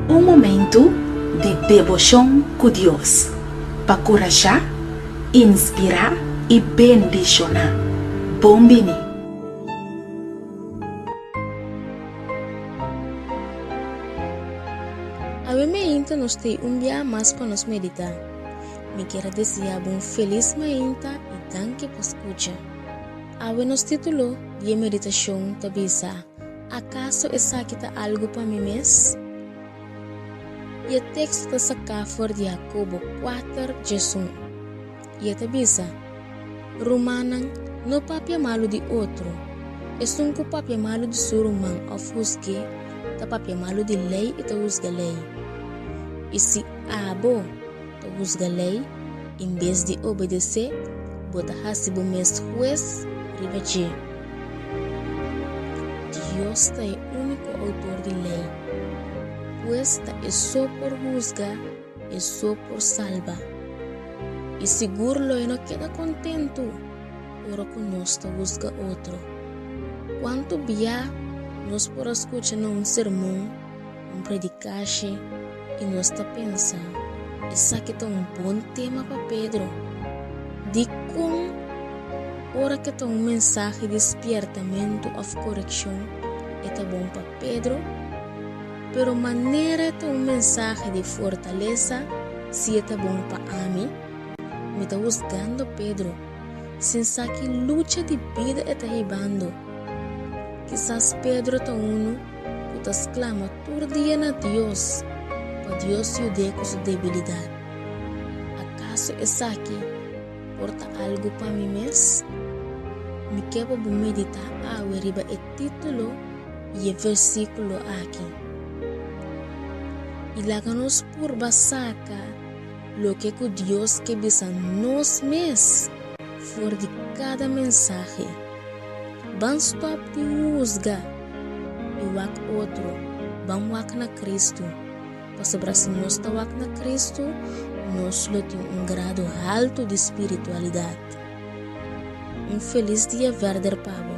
Um momento de devoção com Deus, para encorajar, inspirar e bendicionar. Bom bini. A meinta nos tem dia mais para nos meditar. Me quero desejar um feliz meinta e danke por escuta. A nos título de meditação tabisa, acaso essa kita algo para mim mesmo? E o texto está sacado fora de Jacobo 4, Jesus. E a tabisa, Romanan no papia malo de outro, e sunco papia malo de surumang of husge, ta papia malo de lei e ta husga lei. E se abo ta husga lei, em vez de obedecer, bota hasibo mes juez ribaje. Deus é o único autor de lei. Pues é só por juzgar, é só por salvar. E seguro lo não queda contento, ora conosco busca outro. Quanto bia nós por escutar um sermão, predicache, e nós está pensando, essa aqui é bom tema para Pedro. De como, ora que mensagem de despertamento of correction, é bom para Pedro, pero maneira mensagem de fortaleza, se é bom para mim, me está buscando Pedro, sem que luta de vida está ribando. Quizás Pedro está que exclama todo dia na Deus, para Deus ajudar com sua debilidade. Acaso essa aqui porta algo para mim mesmo? Me quero meditar a riba o título e o versículo aqui. E láganos por basaca lo que Deus que bisa nos mes for de cada mensagem. Van stop de juzga e wak outro, van wak na Cristo. Para se nós ta wak na Cristo, nós lo tem grado alto de espiritualidade. Feliz dia verdadeiro, Pablo.